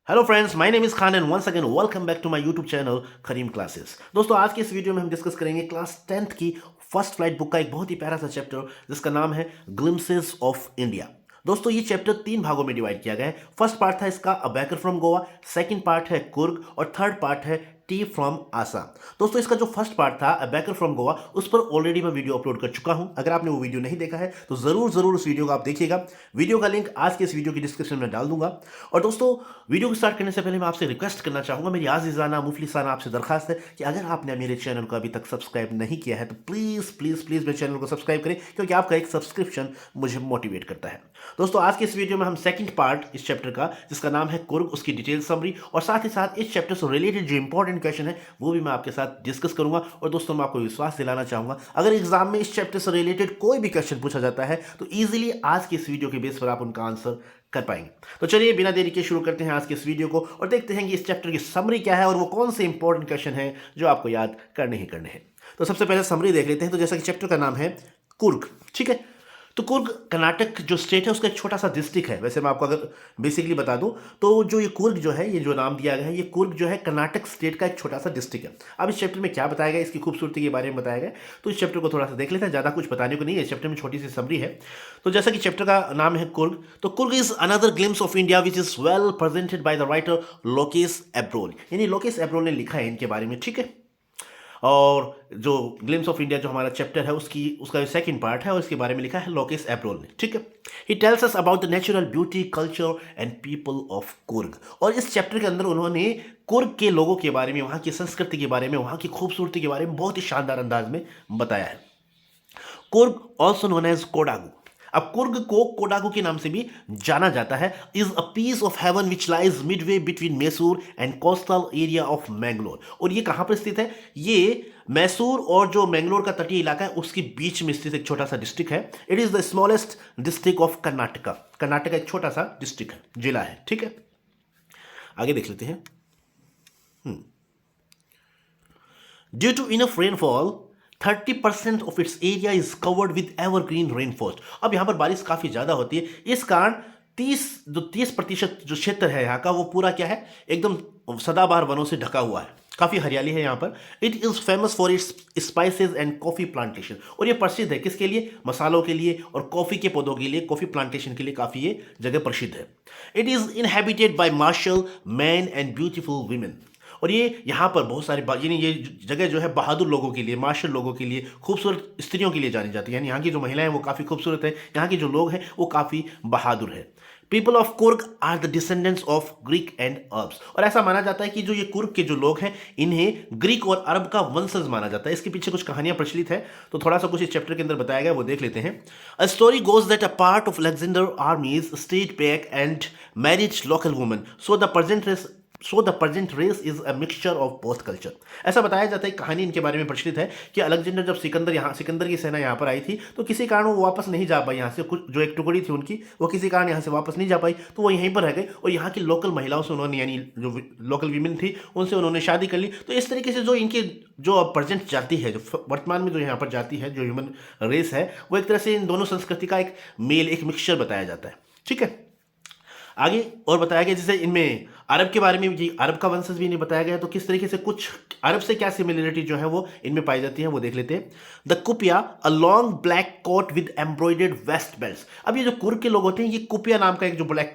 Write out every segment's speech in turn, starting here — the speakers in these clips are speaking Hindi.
Hello friends, my name is Khan and once again welcome back to my YouTube channel Karim classes. दोस्तों, आज के इस वीडियो में हम डिस्कस करेंगे क्लास 10th की फर्स्ट फ्लाइट बुक का एक बहुत ही प्यारा सा चैप्टर जिसका नाम है ग्लिम्पसेस ऑफ इंडिया। दोस्तों, ये चैप्टर 3 भागों में डिवाइड किया गया है। फर्स्ट पार्ट था इसका a baker from Goa, second part है कुर्ग और थर्ड पार्ट है टी फ्रॉम आसाम। दोस्तों, इसका जो फर्स्ट पार्ट था अ बैकर फ्रॉम गोवा, उस पर ऑलरेडी मैं वीडियो अपलोड कर चुका हूं। अगर आपने वो वीडियो नहीं देखा है तो जरूर जरूर उस वीडियो को आप देखिएगा। वीडियो का लिंक आज के इस वीडियो की डिस्क्रिप्शन में डाल दूंगा। और दोस्तों, वीडियो को स्टार्ट करने से पहले मैं आपसे रिक्वेस्ट करना चाहूंगा, मेरी आजीजाना मुफलिसाना आपसे दरखास्त है कि अगर आपने मेरे चैनल को अभी तक सब्सक्राइब नहीं किया है तो प्लीज़ प्लीज़ प्लीज़ मेरे चैनल को सब्सक्राइब करें, क्योंकि आपका एक सब्सक्रिप्शन मुझे मोटिवेट करता है। दोस्तों, आज के इस वीडियो में हम सेकंड पार्ट इस चैप्टर का, जिसका नाम है कुर्ग, उसकी डिटेल समरी और साथ ही साथ इस चैप्टर से रिलेटेड जो इंपॉर्टेंट क्वेश्चन है वो भी मैं आपके साथ डिस्कस करूंगा। और दोस्तों, मैं आपको विश्वास दिलाना चाहूंगा, अगर एग्जाम में इस चैप्टर से रिलेटेड कोई भी क्वेश्चन पूछा जाता है तो ईजिली आज के इस वीडियो के बेस पर आप उनका आंसर कर पाएंगे। तो चलिए बिना देरी के शुरू करते हैं आज के इस वीडियो को और देखते हैं कि इस चैप्टर की समरी क्या है और वो कौन से इंपॉर्टेंट क्वेश्चन है जो आपको याद करने ही करने हैं। तो सबसे पहले समरी देख लेते हैं। तो जैसा कि चैप्टर का नाम है कुर्ग, ठीक है। तो कुर्ग कर्नाटक जो स्टेट है उसका एक छोटा सा डिस्ट्रिक्ट है। वैसे मैं आपको अगर बेसिकली बता दूं तो जो ये कुर्ग जो है, ये जो नाम दिया गया है, ये कुर्ग जो है कर्नाटक स्टेट का एक छोटा सा डिस्ट्रिक्ट है। अब इस चैप्टर में क्या बताया गया, इसकी खूबसूरती के बारे में बताया गया, तो इस चैप्टर को थोड़ा सा देख लेते हैं। ज़्यादा कुछ बताने को नहीं है, इस चैप्टर में छोटी सी समरी है। तो जैसा कि चैप्टर का नाम है कुर्ग, तो Coorg is another glimpse of India which is well presented by the writer Lokesh Abrol. यानी लोकेश एब्रोल ने लिखा है इनके बारे में, ठीक है। और जो ग्लिम्स ऑफ इंडिया जो हमारा चैप्टर है उसका सेकंड पार्ट है और इसके बारे में लिखा है लोकेश एब्रोल ने, ठीक है। He tells us about the natural beauty, culture and people of Coorg. और इस चैप्टर के अंदर उन्होंने कुर्ग के लोगों के बारे में, वहाँ की संस्कृति के बारे में, वहाँ की खूबसूरती के बारे में बहुत ही शानदार अंदाज में बताया है। Coorg also known as Kodagu. अब कुर्ग को कोडागू के नाम से भी जाना जाता है। Is a piece of heaven which lies midway between Mysore and coastal area of Mangalore. और ये कहां पर स्थित है? ये मैसूर और जो मैंगलोर का तटीय इलाका है उसके बीच में स्थित एक छोटा सा डिस्ट्रिक्ट है। It is the smallest district of Karnataka. Karnataka एक छोटा सा डिस्ट्रिक्ट है, जिला है, ठीक है। आगे देख लेते हैं। Due to enough rainfall 30% of its area is covered with evergreen rain forest. अब यहाँ पर बारिश काफ़ी ज़्यादा होती है, इस कारण 30% जो क्षेत्र है यहाँ का वो पूरा क्या है, एकदम सदाबहार वनों से ढका हुआ है। काफ़ी हरियाली है यहाँ पर। It is famous for its spices and coffee plantation. और ये प्रसिद्ध है किसके लिए? मसालों के लिए और कॉफ़ी के पौधों के लिए, कॉफ़ी प्लांटेशन के लिए काफ़ी ये जगह प्रसिद्ध है। It is inhabited by martial man and beautiful women. और ये यहाँ पर बहुत सारे यानी ये जगह जो है बहादुर लोगों के लिए, मार्शल लोगों के लिए, खूबसूरत स्त्रियों के लिए जानी जाती है। यानी यहाँ की जो महिलाएं वो काफ़ी खूबसूरत है, यहाँ के जो लोग हैं वो काफ़ी बहादुर है। People of Coorg are the descendants of Greek and Arabs. और ऐसा माना जाता है कि जो ये कुर्ग के जो लोग हैं इन्हें ग्रीक और अरब का वंशज माना जाता है। इसके पीछे कुछ कहानियां प्रचलित है, तो थोड़ा सा कुछ इस चैप्टर के अंदर बताया गया वो देख लेते हैं। A story goes that a part of Alexander armies stayed back and marriage local woman, so the present race is a mixture of both culture. ऐसा बताया जाता है, कहानी इनके बारे में प्रचलित है कि अलेक्जेंडर जब सिकंदर की सेना यहाँ पर आई थी तो किसी कारण वो वापस नहीं जा पाई यहाँ से। कुछ जो एक टुकड़ी थी उनकी वो किसी कारण यहाँ से वापस नहीं जा पाई, तो वो यहीं पर रह गए और यहाँ की लोकल महिलाओं से उन्होंने, यानी जो लोकल वीमेन थी उनसे उन्होंने शादी कर ली। तो इस तरीके से जो इनकी जो प्रेजेंट जाति है, जो वर्तमान में जो यहाँ पर जाति है, जो ह्यूमन रेस है, वो एक तरह से इन दोनों संस्कृति का एक मेल, एक मिक्सचर बताया जाता है, ठीक है। आगे और बताया गया जैसे इनमें अरब के बारे में भी, अरब का वंशज भी इन्हें बताया गया, तो किस तरीके से कुछ अरब से क्या सिमिलरिटी जो है वो इनमें पाई जाती है वो देख लेते हैं। The kupya, a long black coat with embroidered waist belt. अब ये जो कुर्ग के लोग होते हैं, ये कुपिया नाम का एक जो ब्लैक,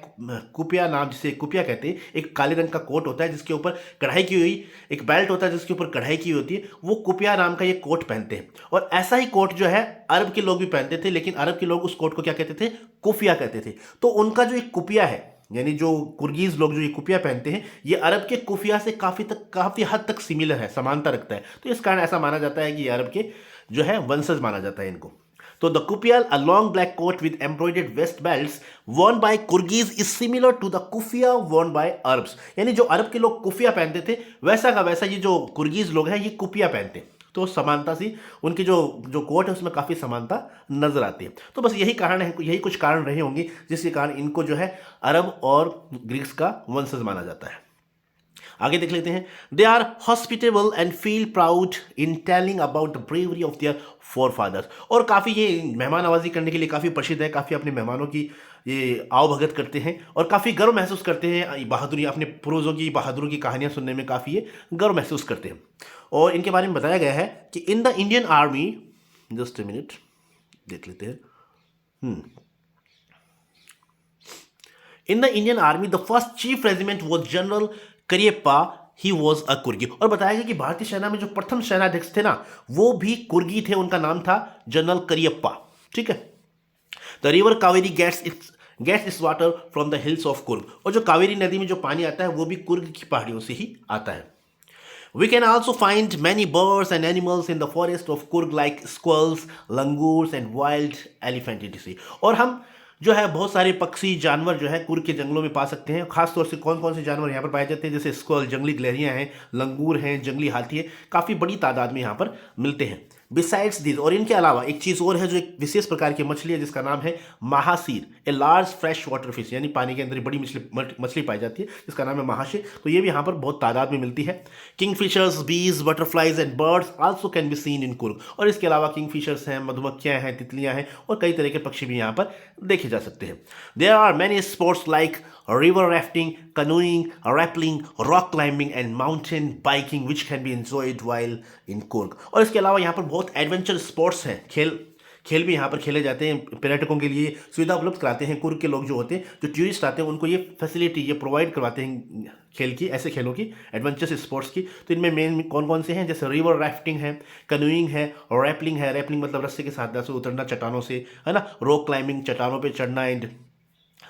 कुपिया नाम जिसे कुपिया कहते हैं, एक काले रंग का कोट होता है जिसके ऊपर कढ़ाई की हुई, एक बेल्ट होता है जिसके ऊपर कढ़ाई की होती है, वो कुपिया नाम का ये कोट पहनते हैं। और ऐसा ही कोट जो है अरब के लोग भी पहनते थे, लेकिन अरब के लोग उस कोट को क्या कहते थे? कुफिया कहते थे। तो उनका जो एक कुपिया है, यानी जो कुर्गीज लोग जो ये कुफिया पहनते हैं, ये अरब के कुफिया से काफी हद तक सिमिलर है, समानता रखता है। तो इस कारण ऐसा माना जाता है कि ये अरब के जो है वंशज माना जाता है इनको। तो the kupya, a long black coat with embroidered waist belts worn by Coorgis is similar to the kufiya worn by Arabs. यानी जो अरब के लोग कुफिया पहनते थे वैसा का वैसा ये जो कुर्गीज लोग हैं ये कुपिया पहनते हैं। तो समानता सी उनकी जो जो कोट है उसमें काफ़ी समानता नजर आती है। तो बस यही कारण है, यही कुछ कारण रहे होंगे जिसके कारण इनको जो है अरब और ग्रीक्स का वंशज माना जाता है। आगे देख लेते हैं। They are hospitable and feel proud in telling about the bravery of their forefathers. और काफ़ी ये मेहमान नवाजी करने के लिए काफ़ी प्रसिद्ध है, काफ़ी अपने मेहमानों की ये आओ भगत करते हैं और काफ़ी गर्व महसूस करते हैं, बहादुरी अपने पूर्वजों की बहादुरी की कहानियाँ सुनने में काफ़ी ये गर्व महसूस करते हैं। और इनके बारे में बताया गया है कि in the Indian army, just a minute देख लेते हैं। In the Indian army the first chief regiment was general Cariappa, he was a Coorgi. और बताया गया कि भारतीय सेना में जो प्रथम सेनाध्यक्ष थे ना, वो भी कुर्गी थे, उनका नाम था जनरल करियप्पा। ठीक है। The river Kaveri gets its water from the hills of Coorg. और जो कावेरी नदी में जो पानी आता है वो भी कुर्ग की पहाड़ियों से ही आता है। We can also find many birds and animals in the forest of Kurg like squirrels, langurs and wild elephant etc. और हम जो है बहुत सारे पक्षी जानवर जो है कुर्ग के जंगलों में पा सकते हैं। खास तौर से कौन कौन से जानवर यहाँ पर पाए जाते हैं, जैसे स्क्वल, जंगली गिलहरियाँ हैं, लंगूर हैं, जंगली हाथी है, काफ़ी बड़ी तादाद में यहाँ पर मिलते हैं। बिसाइड्स दिस, और इनके अलावा एक चीज़ और है जो एक विशेष प्रकार की मछली है जिसका नाम है mahseer, a large fresh water fish, यानी पानी के अंदर बड़ी मछली पाई जाती है जिसका नाम है महासीर। तो ये भी यहाँ पर बहुत तादाद में मिलती है। किंगफिशर्स, बीज, butterflies and birds also can be seen in Coorg. और इसके अलावा किंगफिशर्स हैं, मधुमक्खियाँ हैं, तितलियाँ हैं और कई तरह के पक्षी भी यहाँ पर देखे जा सकते हैं। There are many sports like river rafting, canoeing, rappelling, rock climbing and mountain biking which can be enjoyed while in Kurg। और इसके अलावा यहाँ पर बहुत एडवेंचर स्पोर्ट्स हैं, खेल भी यहाँ पर खेले जाते हैं। पर्यटकों के लिए सुविधा उपलब्ध कराते हैं कुर्ग के लोग जो होते हैं, जो टूरिस्ट आते हैं उनको ये फैसिलिटी ये प्रोवाइड करवाते हैं खेल की, ऐसे खेलों की, एडवेंचरस स्पोर्ट्स की। तो इनमें मेन कौन कौन से हैं, जैसे रिवर राफ्टिंग है, कनूइंग है और रैपलिंग है। रैपलिंग मतलब रस्से के साथ से उतरना चट्टानों से, है ना। रॉक क्लाइंबिंग, चट्टानों पर चढ़ना, एंड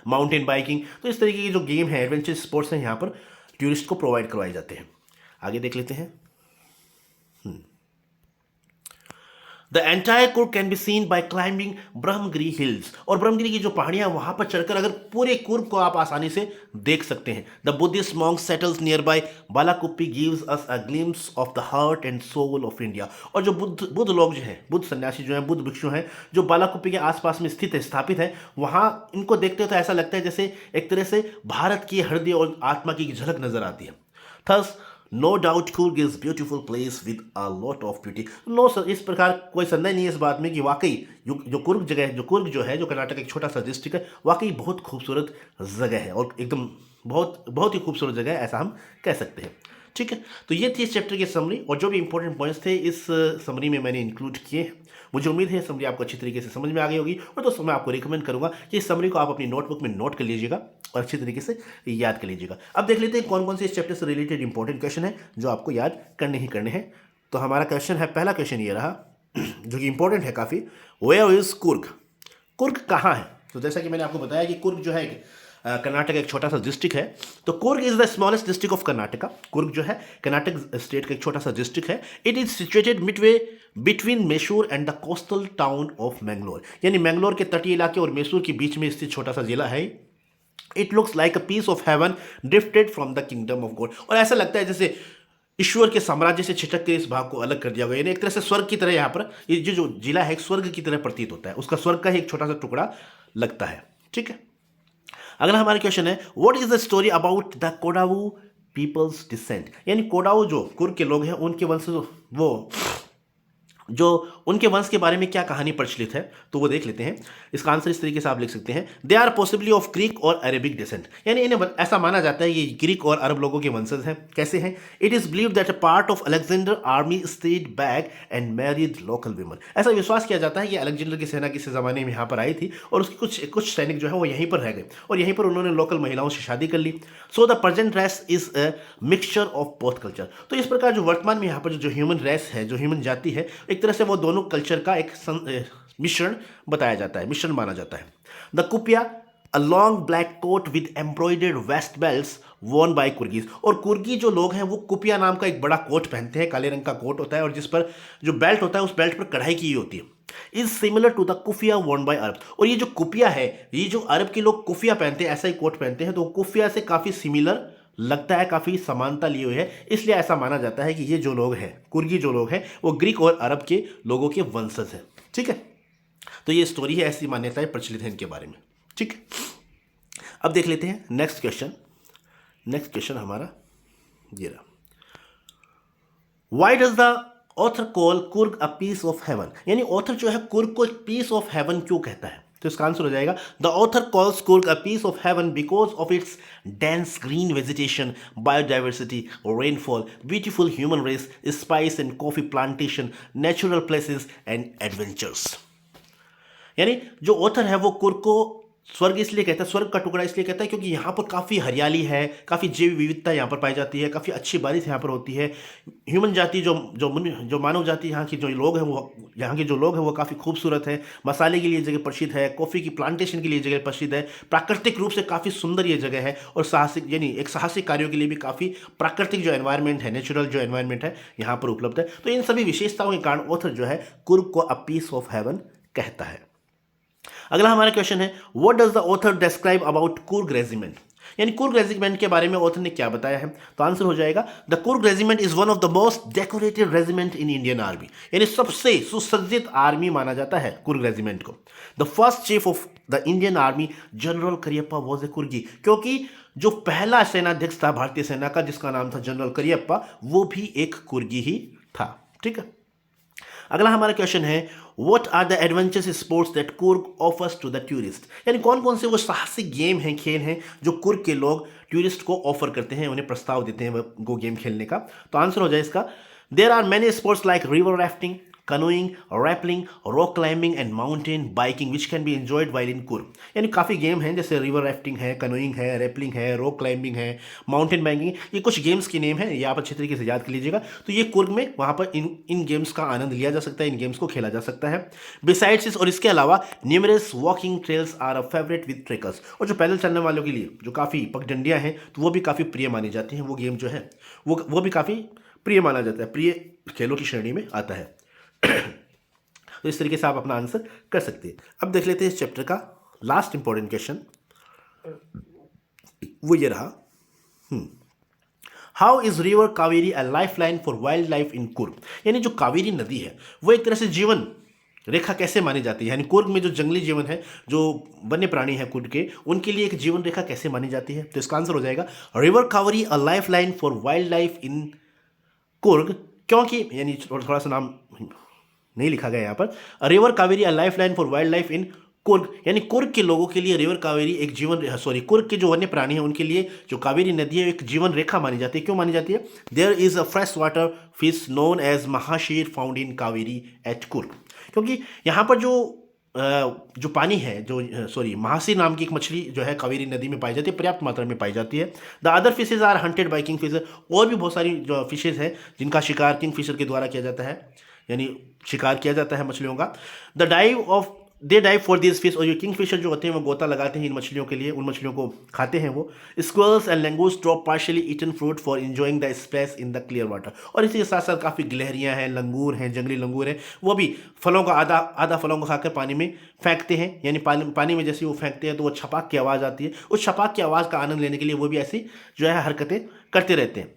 माउंटेन बाइकिंग। तो इस तरीके की जो गेम है, एडवेंचर स्पोर्ट्स हैं, यहाँ पर टूरिस्ट को प्रोवाइड करवाए जाते हैं। आगे देख लेते हैं। The entire Coorg can be seen by climbing Brahmagiri hills. और ब्रह्मगिरी की जो पहाड़ियां, वहां पर चढ़कर अगर पूरे कुर्ग को आप आसानी से देख सकते हैं। The Buddhist monk settles near by Bylakuppe gives us a glimpse of the heart and soul of India. और जो बुद्ध लोग जो हैं, बुद्ध सन्यासी जो हैं, बुद्ध भिक्षु हैं, जो बालाकुप्पी के आसपास में स्थित है, स्थापित है, वहां इनको देखते हो तो ऐसा लगता है जैसे एक तरह से भारत की हृदय और आत्मा की झलक नजर आती है। Thus no doubt Coorg is beautiful place with a lot of beauty. No sir, इस प्रकार कोई संदेह नहीं है इस बात में कि वाकई जो कुर्ग जगह है, जो कुर्ग जो है, जो कर्नाटक एक छोटा सा डिस्ट्रिक्ट है, वाकई बहुत खूबसूरत जगह है और एकदम बहुत बहुत ही खूबसूरत जगह है, ऐसा हम कह सकते हैं। ठीक है। तो ये थी इस चैप्टर की समरी और जो भी इंपॉर्टेंट पॉइंट्स थे इस समरी में मैंने इंक्लूड किए हैं। मुझे उम्मीद है समरी आपको अच्छी तरीके से समझ में आ गई होगी। और दोस्तों मैं आपको रिकमेंड करूंगा कि इस समरी को आप अपनी नोटबुक में नोट कर लीजिएगा और अच्छी तरीके से याद कर लीजिएगा। अब देख लेते हैं कौन कौन से इस चैप्टर से रिलेटेड इंपॉर्टेंट क्वेश्चन है जो आपको याद करने ही करने हैं। तो हमारा क्वेश्चन है, पहला क्वेश्चन ये रहा जो कि इंपॉर्टेंट है काफ़ी। Where is Coorg? कुर्ग कहाँ है? तो जैसा कि मैंने आपको बताया कि कुर्ग जो है कर्नाटक एक छोटा सा डिस्ट्रिक्ट है। तो Coorg is the smallest district of Karnataka. Coorg जो है कर्नाटक स्टेट का एक छोटा सा डिस्ट्रिक्ट है। It is situated Midway between Mysore and the coastal town of Mangalore. यानी मैंगलोर के तटीय इलाके और मैसूर के बीच में स्थित छोटा सा जिला है। It looks like a piece of heaven drifted from the kingdom of God. और ऐसा लगता है जैसे ईश्वर के साम्राज्य से छिटक के इस भाग को अलग कर दिया गया, यानी एक तरह से स्वर्ग की तरह यहाँ पर ये जो जिला है स्वर्ग की तरह प्रतीत होता है, उसका स्वर्ग का ही एक छोटा सा टुकड़ा लगता है। ठीक है। अगला हमारा क्वेश्चन है, what is the story about the Kodava peoples descent. यानी कोडावू जो कुर्ग के लोग हैं उनके वंश जो उनके वंश के बारे में क्या कहानी प्रचलित है, तो वो देख लेते हैं। इसका आंसर इस तरीके से आप लिख सकते हैं, they are possibly of Greek और अरेबिक डिसेंट। यानी इन्हें ऐसा माना जाता है ये ग्रीक और अरब लोगों के वंशज हैं। कैसे हैं? It is believe that a part of Alexander army stayed back and married local women. ऐसा विश्वास किया जाता है कि अलेक्जेंडर की सेना किसी जमाने में यहाँ पर आई थी और उसकी कुछ सैनिक जो है वो यहीं पर रह गए और यहीं पर उन्होंने लोकल महिलाओं से शादी कर ली। So the present race is a mixture of both culture. तो इस प्रकार जो वर्तमान में यहाँ पर जो ह्यूमन रेस है, जो ह्यूमन जाति है, एक तरह से वो दोनों कल्चर का एक मिश्रण बताया जाता है, मिश्रण माना जाता है। The kupya, a long black coat with embroidered waist belts worn by Coorgis. और कुर्गी जो लोग हैं वो कुपिया नाम का एक बड़ा कोट पहनते हैं, काले रंग का कोट होता है और जिस पर जो बेल्ट होता है उस बेल्ट पर कढ़ाई की होती है। Is similar to the kufiya worn by Arab. और ये जो कुपिया है, ये जो अरब के लोग कुफिया पहनते हैं, ऐसा ही कोट पहनते हैं, तो कुफिया से काफी सिमिलर लगता है, काफ़ी समानता लिए हुए है, इसलिए ऐसा माना जाता है कि ये जो लोग हैं, कुर्गी जो लोग हैं, वो ग्रीक और अरब के लोगों के वंशज हैं। ठीक है। तो ये स्टोरी है, ऐसी मान्यताएं प्रचलित हैं इनके बारे में। ठीक है। अब देख लेते हैं नेक्स्ट क्वेश्चन। नेक्स्ट क्वेश्चन हमारा ये रहा, why does the author call Coorg a piece of heaven. यानी ऑथर जो है कुर्ग को पीस ऑफ हेवन क्यों कहता है? तो इसका आंसर हो जाएगा the author calls Coorg a piece of heaven because of its dense green vegetation, biodiversity, rainfall, beautiful human race, spice and coffee plantation, natural places and adventures. यानी जो ऑथर है वो कुर्ग को स्वर्ग इसलिए कहता है, स्वर्ग का टुकड़ा इसलिए कहता है क्योंकि यहाँ पर काफ़ी हरियाली है, काफ़ी जैव विविधता यहाँ पर पाई जाती है, काफ़ी अच्छी बारिश यहाँ पर होती है। ह्यूमन जाति जो मानव जाति यहाँ की जो लोग हैं वो यहाँ के जो लोग हैं वो काफ़ी खूबसूरत है। मसाले के लिए जगह प्रसिद्ध है, कॉफ़ी की प्लांटेशन के लिए जगह प्रसिद्ध है, प्राकृतिक रूप से काफ़ी सुंदर ये जगह है और साहसिक यानी एक साहसिक कार्यों के लिए भी काफ़ी प्राकृतिक जो एनवायरनमेंट है, नेचुरल जो एनवायरनमेंट है यहाँ पर उपलब्ध है। तो इन सभी विशेषताओं के कारण ऑथर जो है कुर्ग को अ पीस ऑफ हेवन कहता है। अगला हमारा क्वेश्चन है what does the author describe about Coorg regiment, यानी कुर्ग रेजिमेंट के बारे में ऑथर ने क्या बताया है। तो आंसर हो जाएगा the Coorg regiment is one of the most decorated regiment in Indian army, यानी सबसे सुसज्जित आर्मी माना जाता है कुर्ग रेजिमेंट को। The first chief of the Indian army general Cariappa was a Coorgi, क्योंकि जो पहला सेनाध्यक्ष था भारतीय सेना का जिसका नाम था जनरल करियप्पा वो भी एक कुर्गी ही था। ठीक है, अगला हमारा क्वेश्चन है what are the adventurous sports that Coorg offers to the tourist, यानी कौन कौन से वो साहसिक गेम हैं, खेल हैं जो कुर्ग के लोग टूरिस्ट को ऑफर करते हैं, उन्हें प्रस्ताव देते हैं वो गेम खेलने का। तो आंसर हो जाए इसका there are many sports like river rafting, canoeing, rappelling, rock climbing and mountain biking which can be enjoyed while in Kurg, यानी काफ़ी गेम हैं जैसे रिवर राफ्टिंग है, कनोइंग है, रैपलिंग है, रॉक क्लाइंबिंग है, माउंटेन बाइकिंग, ये कुछ गेम्स के नेम हैं, ये आप अच्छे तरीके से याद कर लीजिएगा। तो ये कुर्ग में वहाँ पर इन गेम्स का आनंद लिया जा सकता है, इन गेम्स को खेला जा सकता है। बिसाइड्स इस और इसके अलावा numerous walking trails are a favourite with trekkers, और जो पैदल चलने वालों के लिए जो काफ़ी पगडंडियाँ हैं तो वो भी काफ़ी प्रिय मानी जाती हैं, वो गेम जो है वो भी काफ़ी प्रिय माना जाता है, प्रिय खेलों की श्रेणी में आता है। तो इस तरीके से आप अपना आंसर कर सकते हैं। अब देख लेते हैं इस चैप्टर का लास्ट इंपॉर्टेंट क्वेश्चन, वो ये रहा how is river Kaveri a life line for wild life in Coorg, यानी जो कावेरी नदी है वो एक तरह से जीवन रेखा कैसे मानी जाती है, यानी कुर्ग में जो जंगली जीवन है, जो वन्य प्राणी है कुर्ग के, उनके लिए एक जीवन रेखा कैसे मानी जाती है। तो इसका आंसर हो जाएगा river Kaveri a life line for wild life in Coorg, क्योंकि यानी थोड़ा सा नाम नहीं लिखा गया यहाँ पर, river Kaveri a life line for wild life in Coorg, यानी कुर्ग के लोगों के लिए रिवर कावेरी एक कुर्ग के जो वन्य प्राणी हैं उनके लिए जो कावेरी नदी है एक जीवन रेखा मानी जाती है। क्यों मानी जाती है? There is a fresh water fish known as mahseer found in Kaveri at Coorg, क्योंकि यहाँ पर जो पानी है महासीर नाम की एक मछली जो है कावेरी नदी में पाई जाती है, पर्याप्त मात्रा में पाई जाती है। The other fishes are hunted by kingfisher, और भी बहुत सारी जो फिशेज हैं जिनका शिकार किंग फिशर के द्वारा किया जाता है, यानी शिकार किया जाता है मछलियों का। दे डाइव फॉर दिस फिश, और ये किंग फिशर जो होते हैं वो गोता लगाते हैं इन मछलियों के लिए, उन मछलियों को खाते हैं वो। Squirrels and langurs drop partially eaten fruit for enjoying the splash in the clear water, और इसी के साथ साथ काफ़ी गिलहरियाँ हैं, लंगूर हैं, जंगली लंगूर हैं, वो भी फलों का आधा फलों को खाकर पानी में फेंकते हैं, यानी पानी में जैसे वो फेंकते हैं तो वो छपाक की आवाज़ आती है, उस छपाक की आवाज़ का आनंद लेने के लिए वो भी ऐसी जो है हरकतें करते रहते हैं।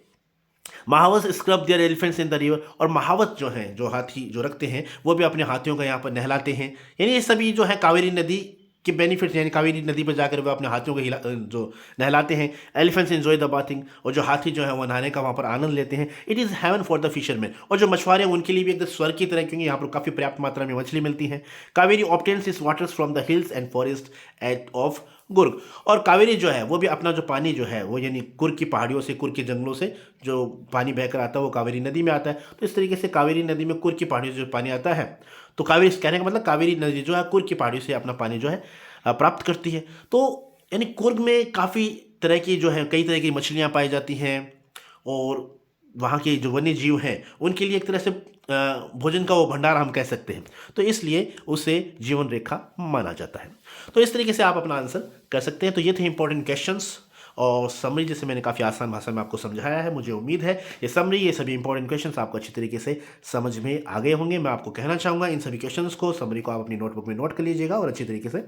Mahout scrub their elephants in the river, और महावत जो हैं जो हाथी जो रखते हैं वो भी अपने हाथियों का यहाँ पर नहलाते हैं, यानी ये सभी जो है कावेरी नदी के बेनिफिट्स, यानी कावेरी नदी पर जाकर वो अपने हाथियों को जो नहलाते हैं। एलिफेंट्स एंजॉय द बाथिंग, और जो हाथी जो है वो नहाने का वहाँ पर आनंद लेते हैं। It is haven for the fisherman, और जो मछुआरे हैं उनके लिए भी एकदम स्वर्ग की तरह, क्योंकि यहाँ पर काफ़ी पर्याप्त मात्रा में मछली मिलती है। Kaveri obtains it's waters from the hills and forest eight of Coorg, और कावेरी जो है वो भी अपना जो पानी जो है वो यानी कुर्ग की पहाड़ियों से, कुर्ग के जंगलों से जो पानी बहकर आता है वो कावेरी नदी में आता है। तो इस तरीके से कावेरी नदी में कुर्ग की पहाड़ियों से जो पानी आता है, तो कावेरी कहने का मतलब कावेरी नदी जो है कुर्ग की पहाड़ियों से अपना पानी जो है प्राप्त करती है। तो यानी कुर्ग में काफ़ी तरह की जो है कई तरह की मछलियाँ पाई जाती हैं, और वहाँ के जो वन्य जीव हैं उनके लिए एक तरह से भोजन का वो भंडार हम कह सकते हैं, तो इसलिए उसे जीवन रेखा माना जाता है। तो इस तरीके से आप अपना आंसर कर सकते हैं। तो ये थे इंपॉर्टेंट क्वेश्चंस और समरी, जिसे मैंने काफ़ी आसान भाषा में आपको समझाया है। मुझे उम्मीद है ये समरी, ये सभी इंपॉर्टेंट क्वेश्चंस आपको अच्छी तरीके से समझ में आ गए होंगे। मैं आपको कहना चाहूँगा इन सभी क्वेश्चंस को, समरी को आप अपनी नोटबुक में नोट कर लीजिएगा और अच्छी तरीके से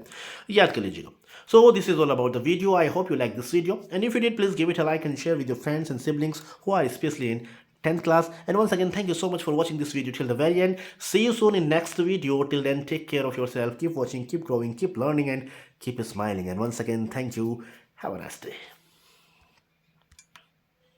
याद कर लीजिएगा। So this is all about the video. I hope you like this video, and if you did, please give it a like and share with your friends and siblings who are especially in 10th class. And once again, thank you so much for watching this video till the very end. See you soon in next video. Till then, take care of yourself. Keep watching, keep growing, keep learning, and keep smiling. And once again, thank you. Have a nice day.